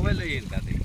Mobile येईल का ते?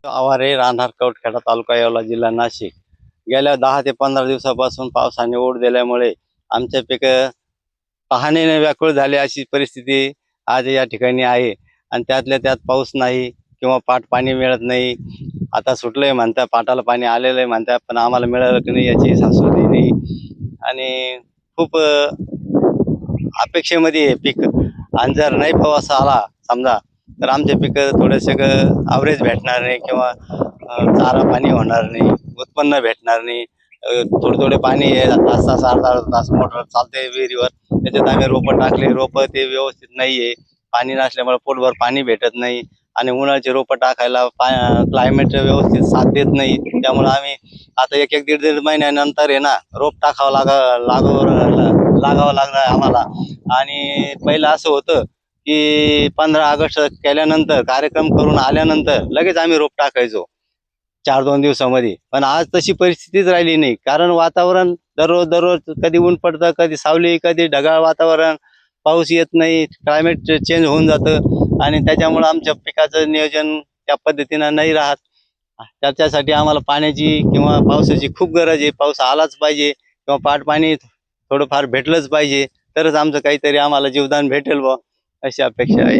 आवारे राहणार कवठखेडा तालुका येवला जिल्हा नाशिक. गेल्या 10 ते 15 दिवसापासून पावसाने ओढ दिल्यामुळे आमचे पिकं पाहणीने व्याकुळ झाले अशी परिस्थिती आज या ठिकाणी आहे. आणि त्यातल्या त्यात पाऊस नाही किंवा पाट पाणी मिळत नाही. आता सुटलंय म्हणता, पाटाला पाणी आलेलं आहे म्हणता, पण आम्हाला मिळालं की नाही याची शाश्वती नाही. आणि खूप अपेक्षेमध्ये आहे पीक. आणि जर नाही पाऊस आला समजा तर आमचे पिकं थोडेसे ॲव्हरेज भेटणार नाही किंवा चारा पाणी होणार नाही, उत्पन्न भेटणार नाही. थोडे थोडे पाणी आहे, तास तास अर्धा तास मोटर चालते विहिरीवर, त्याच्यात आम्ही रोपं टाकले, रोपं ते व्यवस्थित नाही आहे. पाणी नसल्यामुळे पोटभर पाणी भेटत नाही. आणि उन्हाळ्याचे रोपं टाकायला क्लायमेट व्यवस्थित साथ देत नाही. त्यामुळं आम्ही आता एक एक दीड महिन्यानंतर आहे ना रोप टाकावं लागावं लागणार आम्हाला. आणि पहिलं असं होतं की 15 ऑगस्ट केल्यानंतर, कार्यक्रम करून आल्यानंतर लगेच आम्ही रोप टाकायचो 4-2 दिवसामध्ये. पण आज तशी परिस्थितीच राहिली नाही. कारण वातावरण दररोज कधी ऊन पडतं, कधी सावली, कधी ढगाळ वातावरण, पाऊस येत नाही, क्लायमेट चेंज होऊन जातं. आणि त्याच्यामुळं आमच्या पिकाचं नियोजन त्या पद्धतीनं नाही राहत. त्याच्यासाठी आम्हाला पाण्याची किंवा पावसाची खूप गरज आहे. पाऊस आलाच पाहिजे किंवा पाणी थोडंफार भेटलंच पाहिजे, तरच आमचं काहीतरी आम्हाला जीवदान भेटेल बुवा, अशी अपेक्षा आहे.